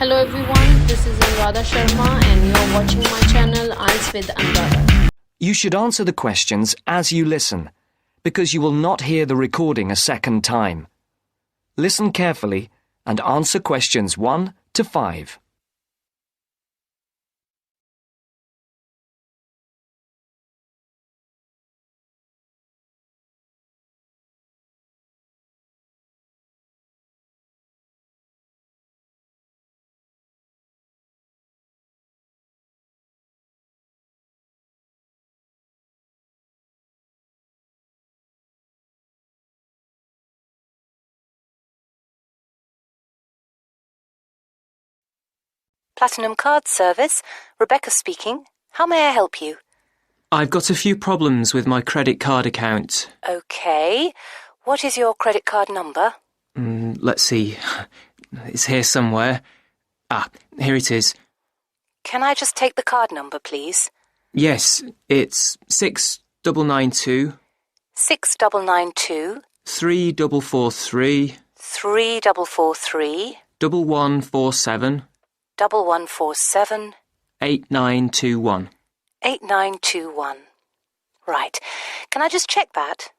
Hello everyone, this is ANURADHA Sharma and you're watching my channel IELTS with ANURADHA. You should answer the questions as you listen, because you will not hear the recording a second time. Listen carefully and answer questions 1 to 5. Platinum Card Service, Rebecca speaking. How may I help you? I've got a few problems with my credit card account. Okay. What is your credit card number? Let's see. It's here somewhere. Here it is. Can I just take the card number, please? Yes, it's 6992 6992 3443 3443 1147 1147 8921. 8921. Right. Can I just check that?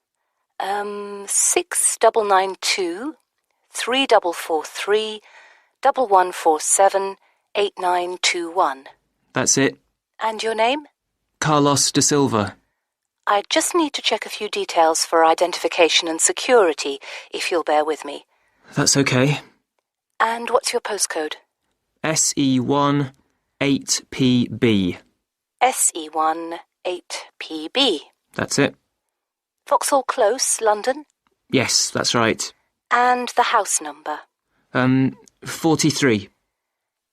6992 3443 1147 8921. That's it. And your name? Carlos de Silva. I just need to check a few details for identification and security, if you'll bear with me. That's okay. And what's your postcode? SE1 8PB. SE1 8PB. That's it. Vauxhall Close, London? Yes, that's right. And the house number? 43.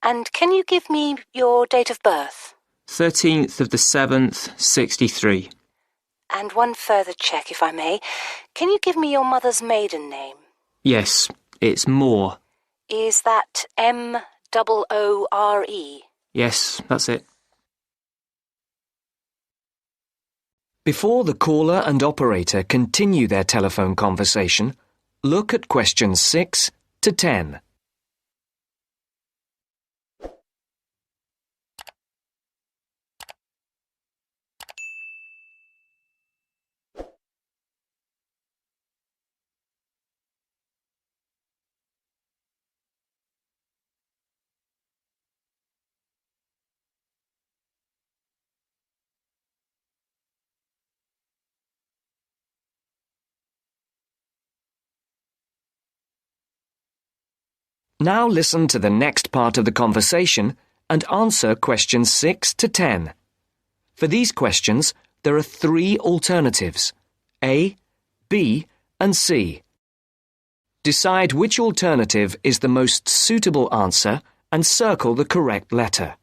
And can you give me your date of birth? 13th of the 7th, 63. And one further check, if I may. Can you give me your mother's maiden name? Yes, it's Moore. Is that Moore? Yes, that's it. Before the caller and operator continue their telephone conversation, look at questions 6 to 10. Now listen to the next part of the conversation and answer questions 6 to 10. For these questions, there are 3 alternatives: A, B, and C. Decide which alternative is the most suitable answer and circle the correct letter.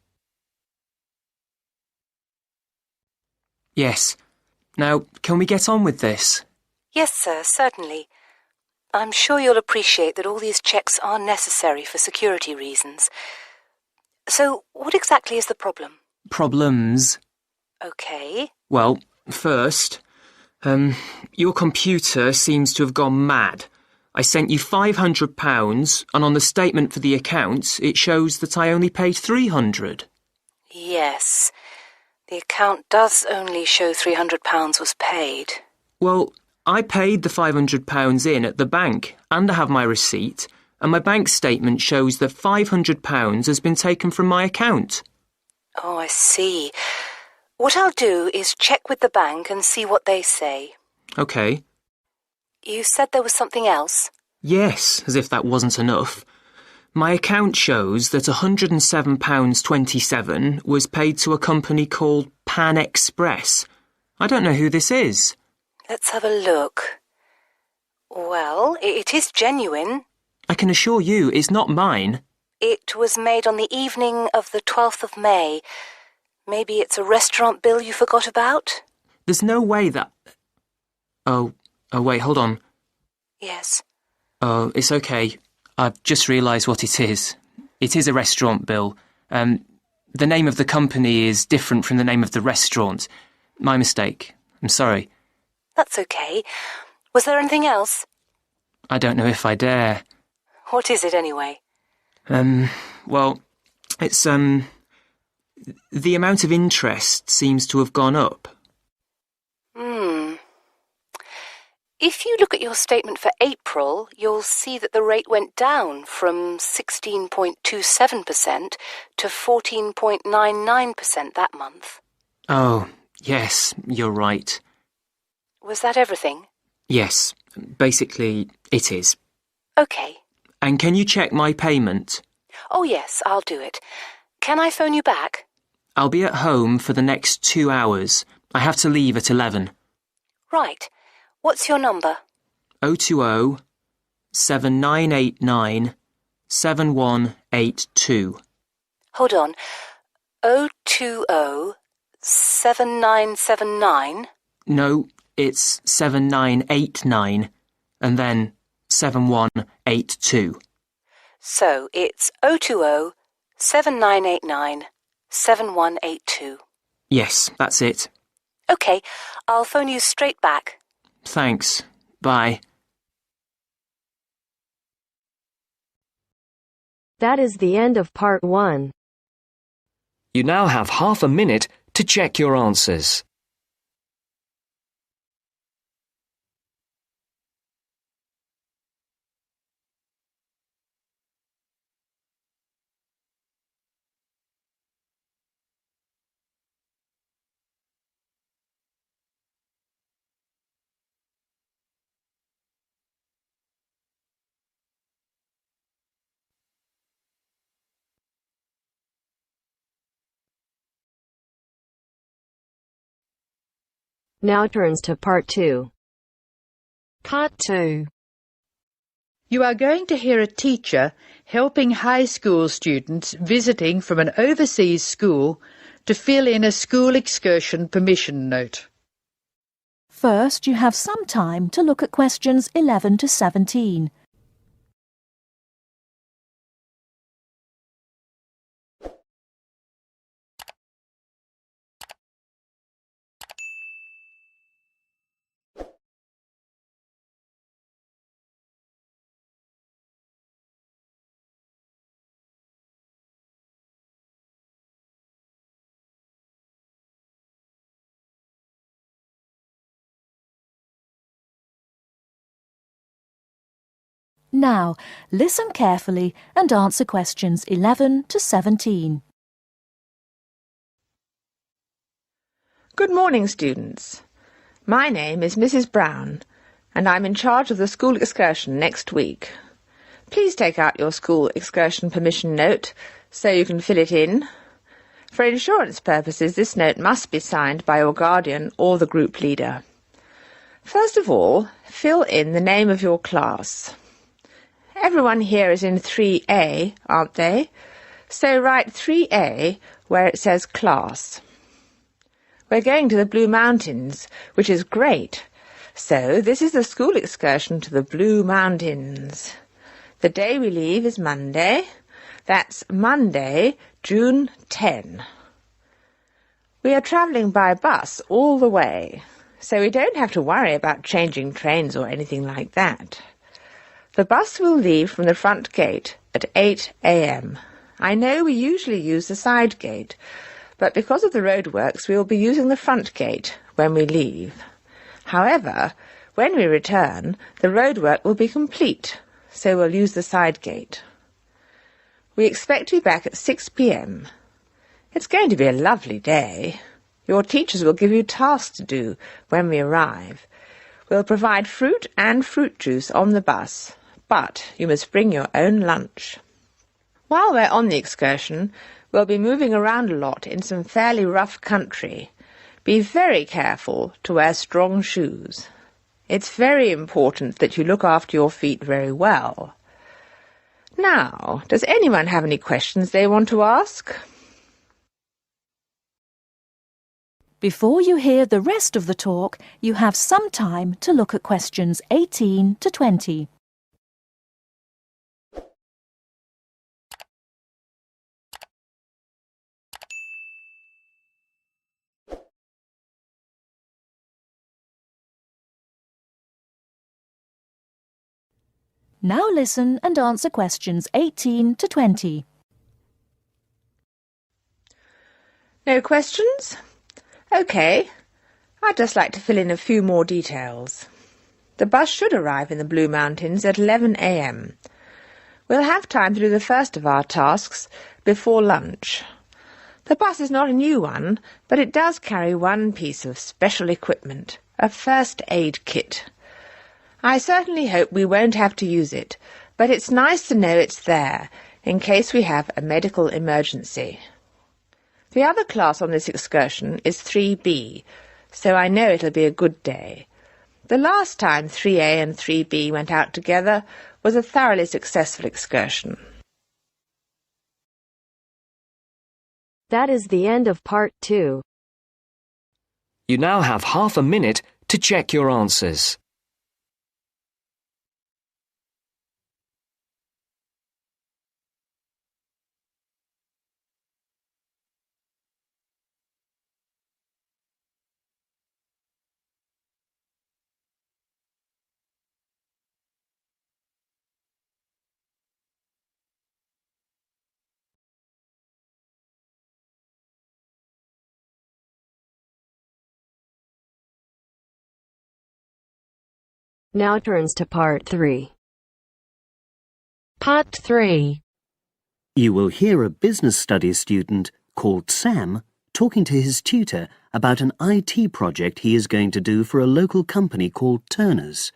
Yes. Now, can we get on with this? Yes, sir, certainly. I'm sure you'll appreciate that all these checks are necessary for security reasons. So, what exactly is the problem? Problems? Okay. Well, first, your computer seems to have gone mad. I sent you £500 and on the statement for the account it shows that I only paid £300. Yes. The account does only show £300 was paid. Well, I paid the £500 in at the bank and I have my receipt, and my bank statement shows that £500 has been taken from my account. Oh, I see. What I'll do is check with the bank and see what they say. OK. You said there was something else? Yes, as if that wasn't enough. My account shows that £107.27 was paid to a company called Pan Express. I don't know who this is. Let's have a look. Well, it is genuine. I can assure you it's not mine. It was made on the evening of the 12th of May. Maybe it's a restaurant bill you forgot about? There's no way that... Oh, wait, hold on. Yes. Oh, it's okay. I've just realised what it is. It is a restaurant bill. The name of the company is different from the name of the restaurant. My mistake. I'm sorry. That's okay. Was there anything else? I don't know if I dare. What is it anyway? Well, it's, the amount of interest seems to have gone up. If you look at your statement for April, you'll see that the rate went down from 16.27% to 14.99% that month. Oh, yes, you're right. Was that everything? Yes, basically it is. OK. And can you check my payment? Oh, yes, I'll do it. Can I phone you back? I'll be at home for the next 2 hours. I have to leave at 11. Right. What's your number? 020 7989 7182. Hold on. 020 7979? No, it's 7989 and then 7182. So it's 020 7989 7182. Yes, that's it. OK, I'll phone you straight back. Thanks. Bye. That is the end of part 1. You now have half a minute to check your answers. Now turns to part 2. Part 2. You are going to hear a teacher helping high school students visiting from an overseas school to fill in a school excursion permission note. First, you have some time to look at questions 11 to 17. Now, listen carefully and answer questions 11 to 17. Good morning, students. My name is Mrs. Brown, and I'm in charge of the school excursion next week. Please take out your school excursion permission note so you can fill it in. For insurance purposes, this note must be signed by your guardian or the group leader. First of all, fill in the name of your class. Everyone here is in 3A, aren't they? So write 3A where it says class. We're going to the Blue Mountains, which is great. So this is the school excursion to the Blue Mountains. The day we leave is Monday. That's Monday, June 10. We are travelling by bus all the way, so we don't have to worry about changing trains or anything like that. The bus will leave from the front gate at 8 a.m. I know we usually use the side gate, but because of the roadworks we will be using the front gate when we leave. However, when we return, the roadwork will be complete, so we'll use the side gate. We expect to be back at 6 p.m. It's going to be a lovely day. Your teachers will give you tasks to do when we arrive. We'll provide fruit and fruit juice on the bus, but you must bring your own lunch. While we're on the excursion, we'll be moving around a lot in some fairly rough country. Be very careful to wear strong shoes. It's very important that you look after your feet very well. Now, does anyone have any questions they want to ask? Before you hear the rest of the talk, you have some time to look at questions 18 to 20. Now listen and answer questions 18 to 20. No questions? OK. I'd just like to fill in a few more details. The bus should arrive in the Blue Mountains at 11 a.m. We'll have time to do the first of our tasks before lunch. The bus is not a new one, but it does carry one piece of special equipment, a first aid kit. I certainly hope we won't have to use it, but it's nice to know it's there, in case we have a medical emergency. The other class on this excursion is 3B, so I know it'll be a good day. The last time 3A and 3B went out together was a thoroughly successful excursion. That is the end of part 2. You now have half a minute to check your answers. Now turns to part 3. Part 3. You will hear a business studies student called Sam talking to his tutor about an IT project he is going to do for a local company called Turner's.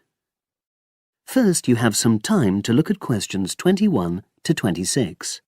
First, you have some time to look at questions 21 to 26.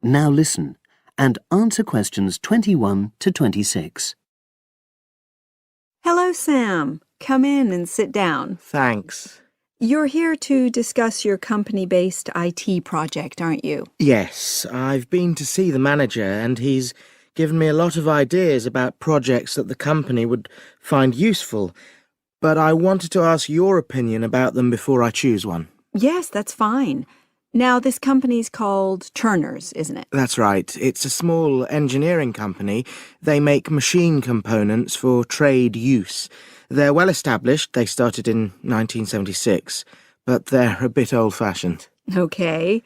Now listen and answer questions 21 to 26. Hello, Sam. Come in and sit down. Thanks. You're here to discuss your company-based IT project, aren't you? Yes, I've been to see the manager and he's given me a lot of ideas about projects that the company would find useful, but I wanted to ask your opinion about them before I choose one. Yes, that's fine. Now, this company's called Turner's, isn't it? That's right. It's a small engineering company. They make machine components for trade use. They're well established. They started in 1976, but they're a bit old-fashioned. Okay.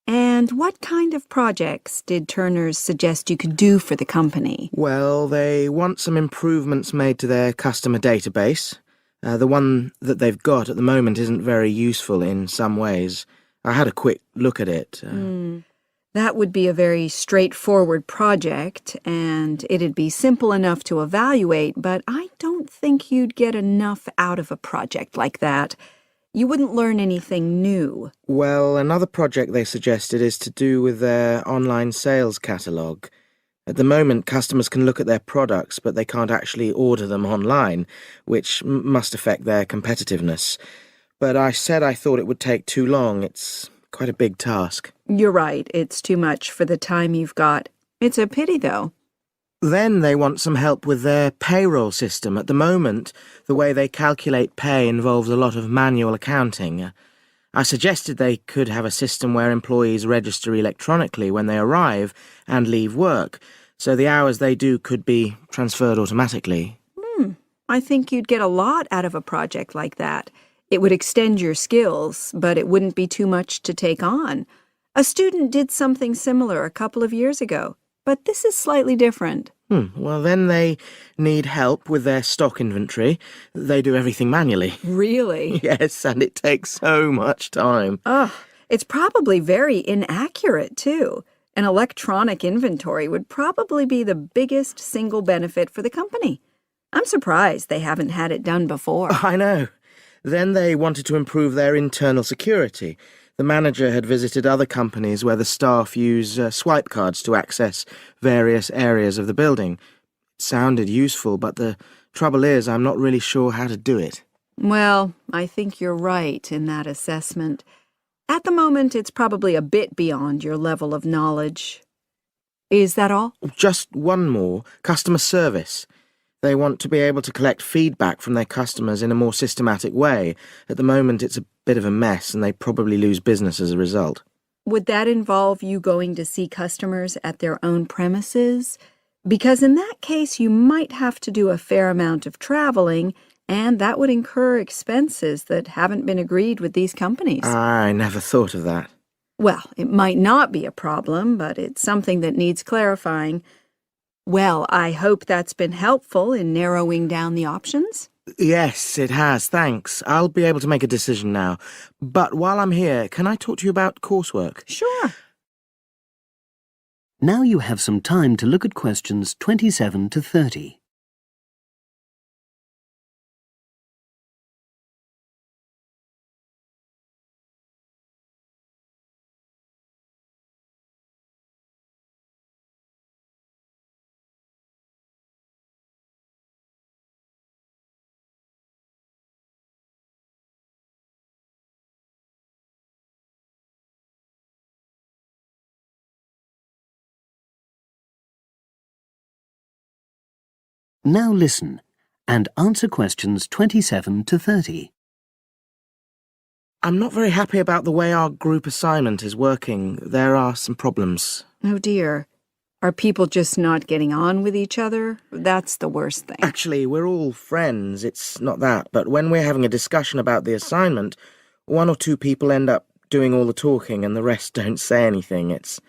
And what kind of projects did Turner's suggest you could do for the company? Well, they want some improvements made to their customer database. The one that they've got at the moment isn't very useful in some ways. I had a quick look at it. That would be a very straightforward project, and it'd be simple enough to evaluate, but I don't think you'd get enough out of a project like that. You wouldn't learn anything new. Well, another project they suggested is to do with their online sales catalogue. At the moment, customers can look at their products, but they can't actually order them online, which must affect their competitiveness. But I said I thought it would take too long. It's quite a big task. You're right. It's too much for the time you've got. It's a pity, though. Then they want some help with their payroll system. At the moment, the way they calculate pay involves a lot of manual accounting. I suggested they could have a system where employees register electronically when they arrive and leave work, so the hours they do could be transferred automatically. I think you'd get a lot out of a project like that. It would extend your skills, but it wouldn't be too much to take on. A student did something similar a couple of years ago, but this is slightly different. Well, then they need help with their stock inventory. They do everything manually. Really? Yes, and it takes so much time. It's probably very inaccurate, too. An electronic inventory would probably be the biggest single benefit for the company. I'm surprised they haven't had it done before. I know. Then they wanted to improve their internal security. The manager had visited other companies where the staff use swipe cards to access various areas of the building. It sounded useful, but the trouble is I'm not really sure how to do it. Well, I think you're right in that assessment. At the moment, it's probably a bit beyond your level of knowledge. Is that all? Just one more. Customer service. They want to be able to collect feedback from their customers in a more systematic way. At the moment, it's a bit of a mess, and they probably lose business as a result. Would that involve you going to see customers at their own premises? Because in that case, you might have to do a fair amount of traveling, and that would incur expenses that haven't been agreed with these companies. I never thought of that. Well, it might not be a problem, but it's something that needs clarifying. Well, I hope that's been helpful in narrowing down the options. Yes, it has, thanks. I'll be able to make a decision now. But while I'm here, can I talk to you about coursework? Sure. Now you have some time to look at questions 27 to 30. Now listen and answer questions 27 to 30. I'm not very happy about the way our group assignment is working. There are some problems. Oh dear. Are people just not getting on with each other? That's the worst thing. Actually, we're all friends, it's not that. But when we're having a discussion about the assignment, one or two people end up doing all the talking and the rest don't say anything. It's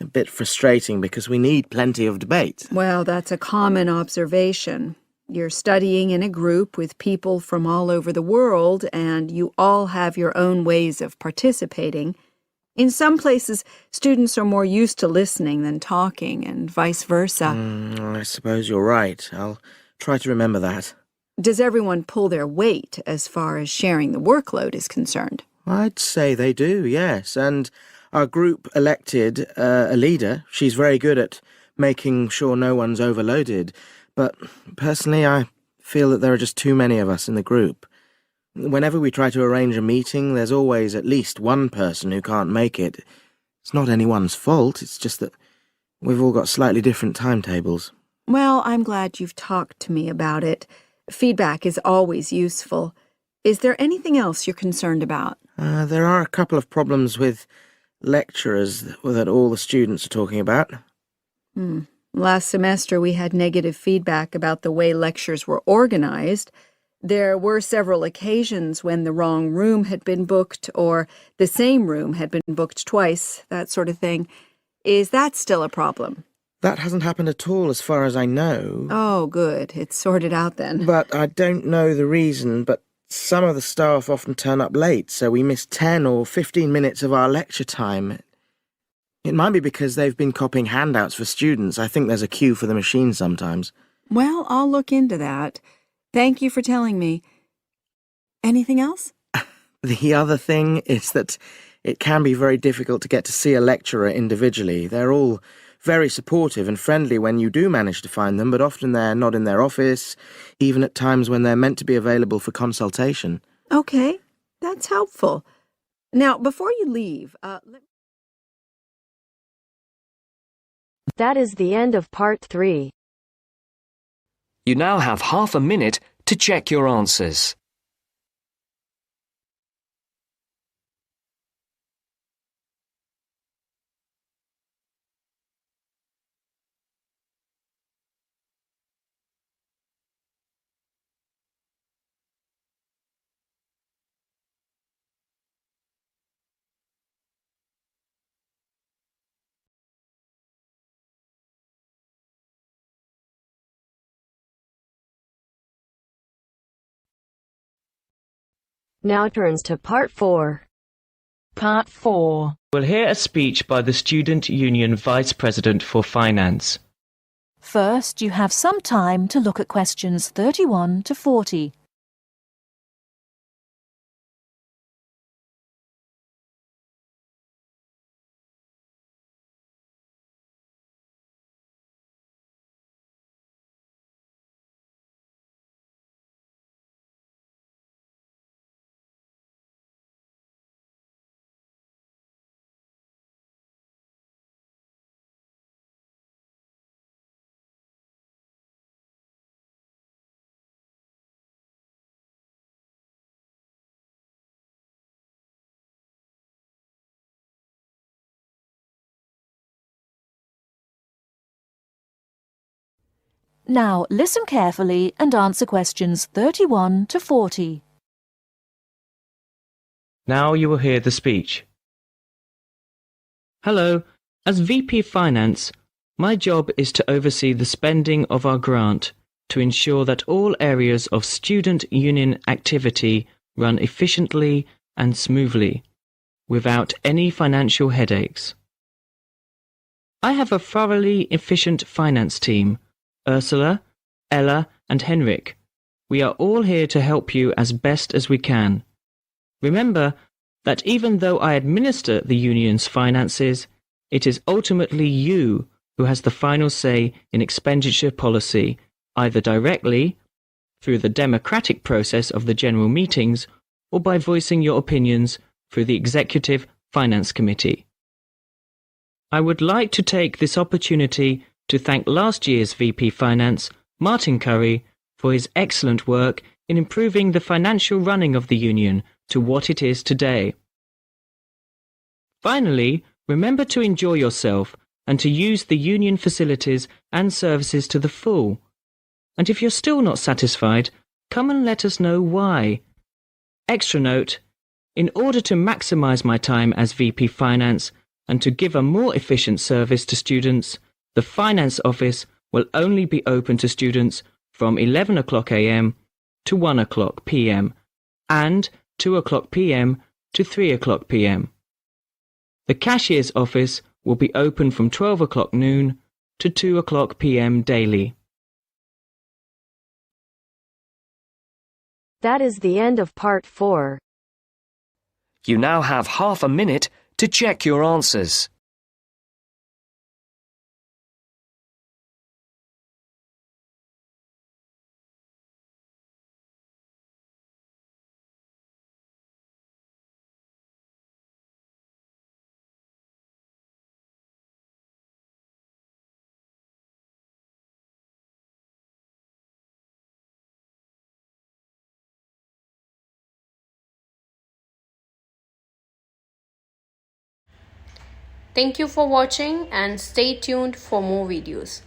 a bit frustrating because we need plenty of debate. Well, that's a common observation. You're studying in a group with people from all over the world, and you all have your own ways of participating. In some places, students are more used to listening than talking, and vice versa. I suppose you're right. I'll try to remember that. Does everyone pull their weight as far as sharing the workload is concerned? I'd say they do, yes. And our group elected a leader. She's very good at making sure no one's overloaded. But personally, I feel that there are just too many of us in the group. Whenever we try to arrange a meeting, there's always at least one person who can't make it. It's not anyone's fault, it's just that we've all got slightly different timetables. Well, I'm glad you've talked to me about it. Feedback is always useful. Is there anything else you're concerned about? There are a couple of problems with lecturers that all the students are talking about. Last semester we had negative feedback about the way lectures were organized. There were several occasions when the wrong room had been booked or the same room had been booked twice, that sort of thing. Is that still a problem? That hasn't happened at all as far as I know. Oh, good. It's sorted out then. But I don't know the reason, but some of the staff often turn up late, so we miss 10 or 15 minutes of our lecture time. It might be because they've been copying handouts for students. I think there's a queue for the machine sometimes. Well, I'll look into that. Thank you for telling me. Anything else? The other thing is that it can be very difficult to get to see a lecturer individually. They're all very supportive and friendly when you do manage to find them, but often they're not in their office, even at times when they're meant to be available for consultation. Okay, that's helpful. Now, before you leave, That is the end of part 3. You now have half a minute to check your answers. Now turns to part 4. Part 4. We'll hear a speech by the Student Union Vice President for Finance. First, you have some time to look at questions 31 to 40. Now listen carefully and answer questions 31 to 40. Now you will hear the speech. Hello, as VP Finance, my job is to oversee the spending of our grant to ensure that all areas of student union activity run efficiently and smoothly, without any financial headaches. I have a thoroughly efficient finance team, Ursula, Ella and Henrik. We are all here to help you as best as we can. Remember that even though I administer the union's finances, it is ultimately you who has the final say in expenditure policy, either directly, through the democratic process of the general meetings, or by voicing your opinions through the Executive Finance Committee. I would like to take this opportunity to thank last year's VP Finance, Martin Curry, for his excellent work in improving the financial running of the union to what it is today. Finally, remember to enjoy yourself and to use the union facilities and services to the full. And if you're still not satisfied, come and let us know why. Extra note, in order to maximise my time as VP Finance and to give a more efficient service to students, the Finance Office will only be open to students from 11 o'clock a.m. to 1 o'clock p.m. and 2 o'clock p.m. to 3 o'clock p.m. The Cashier's Office will be open from 12 o'clock noon to 2 o'clock p.m. daily. That is the end of part 4. You now have half a minute to check your answers. Thank you for watching and stay tuned for more videos.